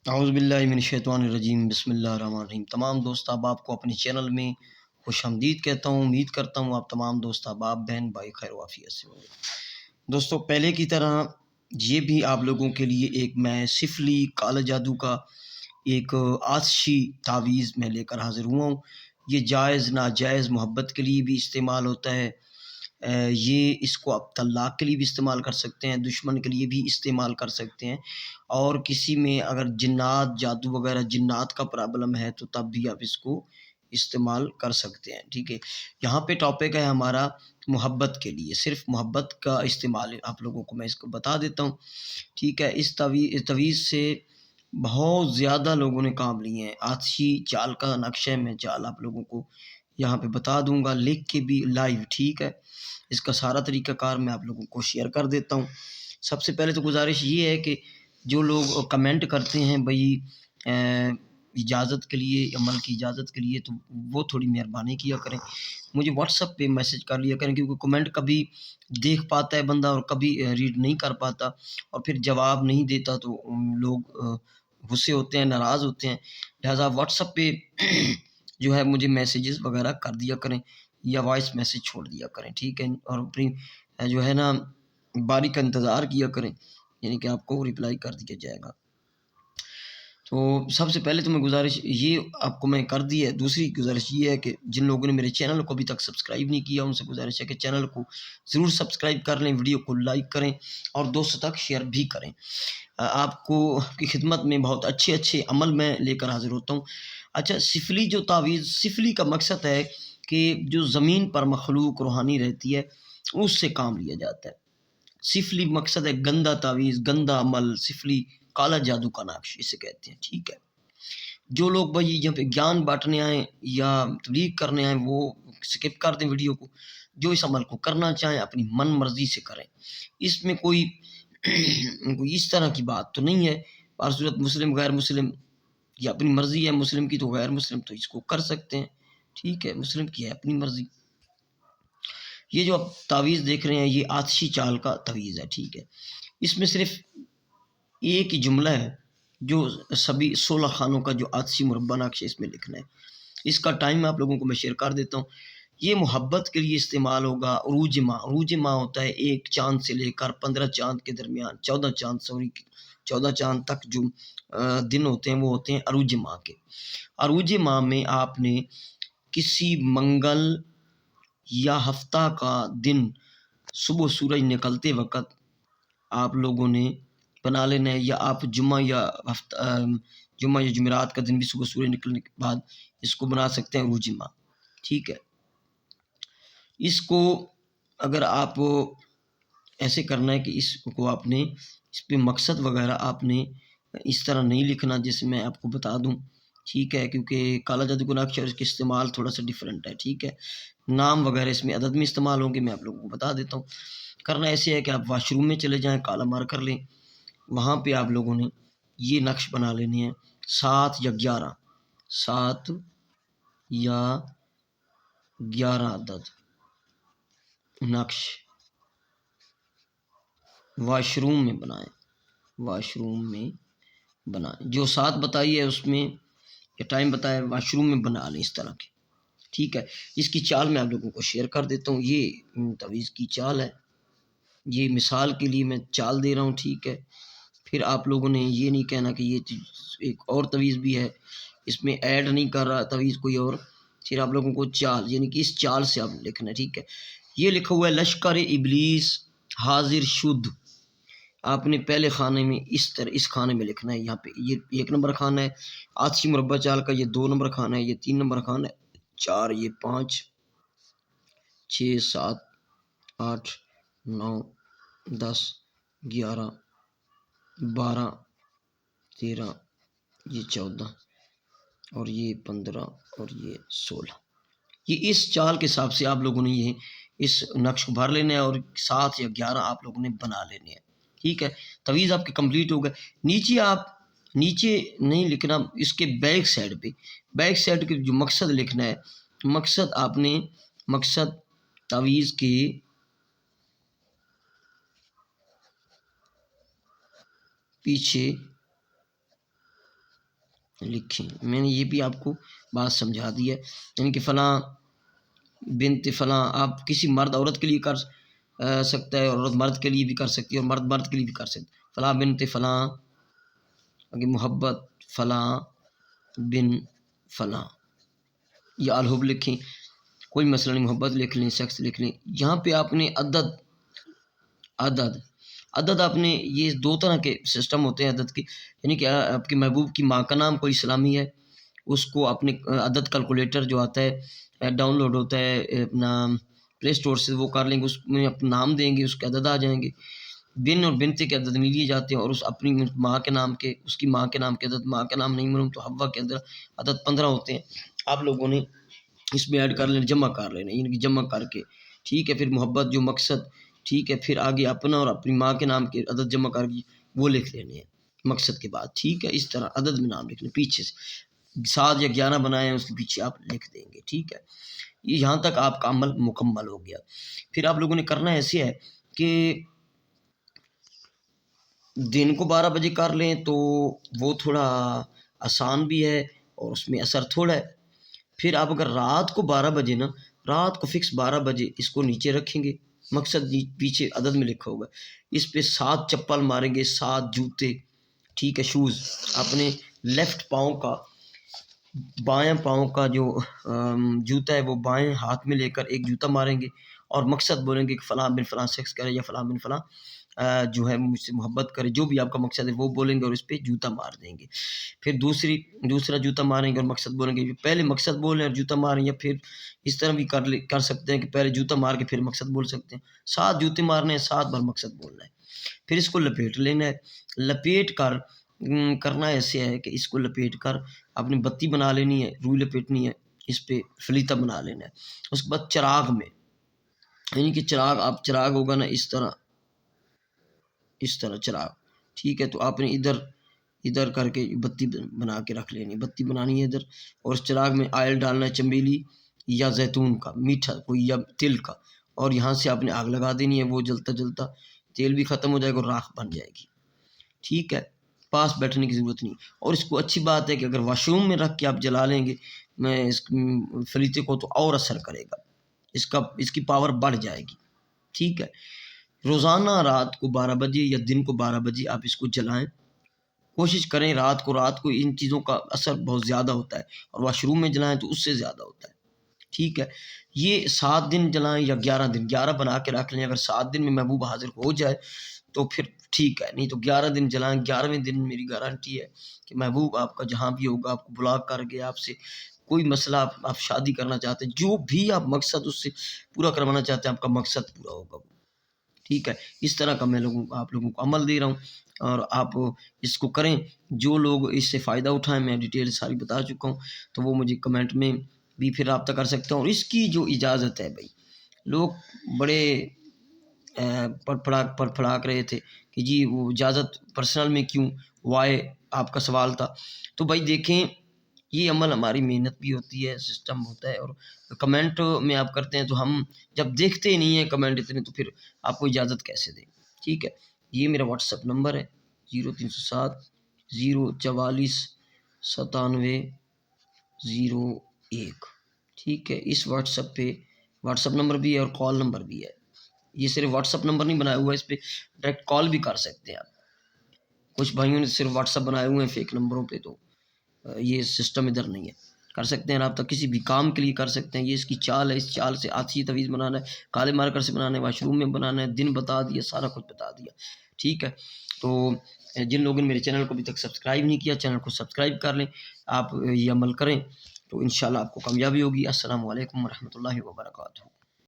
اعوذ باللہ من الشیطان الرجیم، بسم اللہ الرحمن الرحیم۔ تمام دوست احباب کو اپنے چینل میں خوش آمدید کہتا ہوں۔ امید کرتا ہوں آپ تمام دوست احباب بہن بھائی خیر و عافیت سے ہوں گے۔ دوستو، پہلے کی طرح یہ بھی آپ لوگوں کے لیے ایک میں سفلی کالا جادو کا ایک آتشی تعویذ میں لے کر حاضر ہوا ہوں۔ یہ جائز ناجائز محبت کے لیے بھی استعمال ہوتا ہے، یہ اس کو آپ طلاق کے لیے بھی استعمال کر سکتے ہیں، دشمن کے لیے بھی استعمال کر سکتے ہیں، اور کسی میں اگر جنات جادو وغیرہ جنات کا پرابلم ہے تو تب بھی آپ اس کو استعمال کر سکتے ہیں۔ ٹھیک ہے، یہاں پہ ٹاپک ہے ہمارا محبت کے لیے، صرف محبت کا استعمال آپ لوگوں کو میں اس کو بتا دیتا ہوں۔ ٹھیک ہے، اس تویز سے بہت زیادہ لوگوں نے کام لیے ہیں۔ آتشی چال کا نقشہ میں چال آپ لوگوں کو یہاں پہ بتا دوں گا، لکھ کے بھی لائیو۔ ٹھیک ہے، اس کا سارا طریقہ کار میں آپ لوگوں کو شیئر کر دیتا ہوں۔ سب سے پہلے تو گزارش یہ ہے کہ جو لوگ کمنٹ کرتے ہیں بھائی اجازت کے لیے، عمل کی اجازت کے لیے، تو وہ تھوڑی مہربانی کیا کریں، مجھے واٹس ایپ پہ میسج کر لیا کریں، کیونکہ کمنٹ کبھی دیکھ پاتا ہے بندہ اور کبھی ریڈ نہیں کر پاتا، اور پھر جواب نہیں دیتا تو لوگ غصے ہوتے ہیں، ناراض ہوتے ہیں۔ لہٰذا واٹس ایپ پہ جو ہے مجھے میسیجز وغیرہ کر دیا کریں یا وائس میسیج چھوڑ دیا کریں۔ ٹھیک ہے، اور اپنی جو ہے نا باری کا انتظار کیا کریں، یعنی کہ آپ کو رپلائی کر دیا جائے گا۔ تو سب سے پہلے تو میں گزارش یہ آپ کو میں کر دی ہے۔ دوسری گزارش یہ ہے کہ جن لوگوں نے میرے چینل کو ابھی تک سبسکرائب نہیں کیا، ان سے گزارش ہے کہ چینل کو ضرور سبسکرائب کر لیں، ویڈیو کو لائک کریں اور دوستوں تک شیئر بھی کریں۔ آپ کی خدمت میں بہت اچھے عمل میں لے کر حاضر ہوتا ہوں۔ اچھا، سفلی جو تعویذ، سفلی کا مقصد ہے کہ جو زمین پر مخلوق روحانی رہتی ہے اس سے کام لیا جاتا ہے۔ سفلی مقصد ہے گندا تعویذ، گندا عمل، سفلی کالا جادو کا نقش اسے کہتے ہیں۔ ٹھیک ہے، جو لوگ بھائی یہاں پہ گیان بانٹنے آئیں یا تبلیغ کرنے آئیں وہ سکپ کر دیں ویڈیو کو، جو اس عمل کو کرنا چاہیں اپنی من مرضی سے کریں، اس میں کوئی اس طرح کی بات تو نہیں ہے۔ ہر صورت مسلم غیر مسلم یہ اپنی مرضی ہے، مسلم کی تو غیر مسلم تو اس کو کر سکتے ہیں۔ ٹھیک ہے، مسلم کی ہے اپنی مرضی۔ یہ جو آپ تعویذ دیکھ رہے ہیں یہ آتشی چال کا تعویذ ہے۔ ٹھیک ہے، اس میں صرف ایک ہی جملہ ہے جو سبھی 16 خانوں کا جو آتشی مربع نقش ہے اس میں لکھنا ہے۔ اس کا ٹائم آپ لوگوں کو میں شیئر کر دیتا ہوں۔ یہ محبت کے لیے استعمال ہوگا۔ عروج ماہ، عروج ماہ ہوتا ہے 1 چاند سے لے کر 15 چاند کے درمیان، 14 چاند تک جو دن ہوتے ہیں وہ ہوتے ہیں عروج ماہ کے۔ عروج ماہ میں آپ نے کسی منگل یا ہفتہ کا دن صبح سورج نکلتے وقت آپ لوگوں نے بنا لینا ہے، یا آپ جمعہ یا جمعرات کا دن بھی صبح سورج نکلنے کے بعد اس کو بنا سکتے ہیں عروج ماہ۔ ٹھیک ہے، اس کو اگر آپ ایسے کرنا ہے کہ اس کو آپ نے اس پہ مقصد وغیرہ آپ نے اس طرح نہیں لکھنا جیسے میں آپ کو بتا دوں۔ ٹھیک ہے، کیونکہ کالا جادو کا نقش اور اس کے استعمال تھوڑا سا ڈیفرنٹ ہے۔ ٹھیک ہے، نام وغیرہ اس میں عدد میں استعمال ہوں گے، میں آپ لوگوں کو بتا دیتا ہوں۔ کرنا ایسے ہے کہ آپ واش روم میں چلے جائیں، کالا مار کر لیں، وہاں پہ آپ لوگوں نے یہ نقش بنا لینے ہیں 7 یا 11، 7 یا 11 عدد نقش واش روم میں بنائیں، واش روم میں بنائیں، جو 7 بتائی ہے اس میں یہ ٹائم بتایا واش روم میں بنا لیں اس طرح کی۔ ٹھیک ہے، اس کی چال میں آپ لوگوں کو شیئر کر دیتا ہوں۔ یہ تعویذ کی چال ہے، یہ مثال کے لیے میں چال دے رہا ہوں۔ ٹھیک ہے، پھر آپ لوگوں نے یہ نہیں کہنا کہ یہ ایک اور تعویذ بھی ہے، اس میں ایڈ نہیں کر رہا تعویذ کوئی اور، پھر آپ لوگوں کو چال یعنی کہ اس چال سے آپ لکھنا ہے۔ ٹھیک ہے، یہ لکھا ہوا ہے لشکر ابلیس حاضر شد، آپ نے پہلے خانے میں اس خانے میں لکھنا ہے۔ یہاں پہ یہ 1 نمبر خانہ ہے آتشی مربع چال کا، یہ 2 نمبر خانہ ہے، یہ 3 نمبر خانہ ہے، 4، یہ 5، 6، 7، 8، 9، 10، 11، 12، 13، یہ 14 اور یہ 15 اور یہ 16۔ یہ اس چال کے حساب سے آپ لوگوں نے یہ اس نقش کو بھر لینا ہے اور 7 یا 11 آپ لوگوں نے بنا لینے ہیں۔ ٹھیک ہے، تعویذ آپ کے کمپلیٹ ہو گئے۔ نیچے نہیں لکھنا، اس کے بیک سائڈ کے جو مقصد لکھنا ہے، مقصد تعویذ کے پیچھے لکھیں، میں نے یہ بھی آپ کو بات سمجھا دی ہے، یعنی کہ فلاں بنت فلاں آپ کسی مرد عورت کے لیے کر سکتا ہے، عورت مرد کے لیے بھی کر سکتی ہے، اور مرد مرد کے لیے بھی کر سکتے، فلاں بنت فلاں، اگر محبت فلاں بن فلاں، یا الحب لکھیں، کوئی مسئلہ نہیں، محبت لکھ لیں، شخص لکھ لیں۔ یہاں پہ آپ نے عدد آپ نے، یہ دو طرح کے سسٹم ہوتے ہیں عدد کے، یعنی کہ آپ کے محبوب کی ماں کا نام کوئی اسلامی ہے، اس کو اپنے عدد کیلکولیٹر جو آتا ہے ڈاؤن لوڈ ہوتا ہے اپنا پلے اسٹور سے، وہ کر لیں گے، اس میں اپنا نام دیں گے، اس کے عدد آ جائیں گے۔ بن اور بنتے کے عدد نہیں لیے جاتے ہیں، اور اس اپنی ماں کے نام کے، اس کی ماں کے نام کے عدد، ماں کا نام نہیں معلوم تو حوا کے عدد 15 ہوتے ہیں، آپ لوگوں نے اس میں ایڈ کر لینا، جمع کر لینا، یعنی کہ جمع کر کے، ٹھیک ہے، پھر محبت جو مقصد، ٹھیک ہے، پھر آگے اپنا اور اپنی ماں کے نام کے عدد جمع کر کے وہ لکھ لینے ہیں مقصد کے بعد، ٹھیک ہے، اس طرح عدد میں نام لکھ لیں، پیچھے سے 7 یا 11 بنائیں، اس کے پیچھے آپ لکھ دیں گے، ٹھیک ہے۔ یہاں تک آپ کا عمل مکمل ہو گیا۔ پھر آپ لوگوں نے کرنا ایسے ہے کہ دن کو 12 بجے کر لیں تو وہ تھوڑا آسان بھی ہے اور اس میں اثر تھوڑا ہے۔ پھر آپ اگر رات کو 12 بجے نا، رات کو فکس 12 بجے اس کو نیچے رکھیں گے، مقصد پیچھے عدد میں لکھا ہوگا، اس پہ 7 چپل ماریں گے، 7 جوتے، ٹھیک ہے، شوز، اپنے لیفٹ پاؤں کا، بائیں پاؤں کا جو جوتا ہے وہ بائیں ہاتھ میں لے کر ایک جوتا ماریں گے، اور مقصد بولیں گے کہ فلاں بن فلاں شخص کرے یا فلاں بن فلاں جو ہے مجھ سے محبت کرے، جو بھی آپ کا مقصد ہے وہ بولیں گے اور اس پہ جوتا مار دیں گے۔ پھر دوسرا جوتا ماریں گے اور مقصد بولیں گے، پہلے مقصد بولیں اور جوتا ماریں، یا پھر اس طرح بھی کر سکتے ہیں کہ پہلے جوتا مار کے پھر مقصد بول سکتے ہیں۔ 7 جوتے مارنے ہیں، 7 بار مقصد بولنا ہے، پھر اس کو لپیٹ لینا ہے۔ لپیٹ کر کرنا ایسے ہے کہ اس کو لپیٹ کر اپنی بتی بنا لینی ہے، روئی لپیٹنی ہے، اس پہ فلیتا بنا لینا ہے۔ اس کے بعد چراغ میں، یعنی کہ چراغ ہوگا نا اس طرح چراغ، ٹھیک ہے، تو آپ نے ادھر کر کے بتی بنا کے رکھ لینی، بتی بنانی ہے ادھر، اور اس چراغ میں آئل ڈالنا ہے، چمیلی یا زیتون کا، میٹھا کوئی یا تل کا، اور یہاں سے آپ نے آگ لگا دینی ہے، وہ جلتا جلتا تیل بھی ختم ہو جائے گا اور راکھ بن جائے گی، ٹھیک ہے، پاس بیٹھنے کی ضرورت نہیں۔ اور اس کو اچھی بات ہے کہ اگر واش روم میں رکھ کے آپ جلا لیں گے اس فلیتے کو تو اور اثر کرے گا، اس کی پاور بڑھ جائے گی، ٹھیک ہے۔ روزانہ رات کو 12 بجے یا دن کو 12 بجے آپ اس کو جلائیں، کوشش کریں رات کو ان چیزوں کا اثر بہت زیادہ ہوتا ہے، اور واش روم میں جلائیں تو اس سے زیادہ ہوتا ہے، ٹھیک ہے۔ یہ 7 دن جلائیں یا 11 دن، 11 بنا کے رکھ لیں، اگر 7 دن میں محبوب حاضر ہو جائے تو پھر ٹھیک ہے، نہیں تو 11 دن جلائیں۔ 11ویں دن میری گارنٹی ہے کہ محبوب آپ کا جہاں بھی ہوگا، آپ کو بلا کر کے آپ سے کوئی مسئلہ، آپ شادی کرنا چاہتے ہیں، جو بھی آپ مقصد اس سے پورا کروانا چاہتے ہیں، آپ کا مقصد پورا ہوگا، ٹھیک ہے۔ اس طرح کا میں آپ لوگوں کو عمل دے رہا ہوں، اور آپ اس کو کریں۔ جو لوگ اس سے فائدہ اٹھائیں، میں ڈیٹیل ساری بتا چکا ہوں، تو وہ مجھے کمنٹ میں بھی پھر رابطہ کر سکتے ہیں۔ اور اس کی جو اجازت ہے بھائی، لوگ بڑے پڑپڑاک رہے تھے کہ جی وہ اجازت پرسنل میں کیوں، وائے آپ کا سوال تھا، تو بھائی دیکھیں یہ عمل ہماری محنت بھی ہوتی ہے، سسٹم ہوتا ہے، اور کمنٹ میں آپ کرتے ہیں تو ہم جب دیکھتے ہی نہیں ہیں کمنٹ اتنے، تو پھر آپ کو اجازت کیسے دیں، ٹھیک ہے۔ یہ میرا واٹس ایپ نمبر ہے 0307 044 9701، ٹھیک ہے۔ اس واٹس ایپ نمبر بھی ہے اور کال نمبر بھی ہے، یہ صرف واٹس ایپ نمبر نہیں بنایا ہوا ہے، اس پہ ڈائریکٹ کال بھی کر سکتے ہیں آپ۔ کچھ بھائیوں نے صرف واٹس ایپ بنائے ہوئے ہیں فیک نمبروں پہ، تو یہ سسٹم ادھر نہیں ہے، کر سکتے ہیں رابطہ، کسی بھی کام کے لیے کر سکتے ہیں۔ یہ اس کی چال ہے، اس چال سے آتشی تویز بنانا ہے، کالے مارکر سے بنانا ہے، واش روم میں بنانا ہے، دن بتا دیا، سارا کچھ بتا دیا، ٹھیک ہے۔ تو جن لوگوں نے میرے چینل کو ابھی تک سبسکرائب نہیں کیا، چینل کو سبسکرائب کر لیں، آپ یہ عمل کریں تو انشاءاللہ آپ کو کامیابی ہوگی۔ السلام علیکم ورحمۃ اللہ وبرکاتہ۔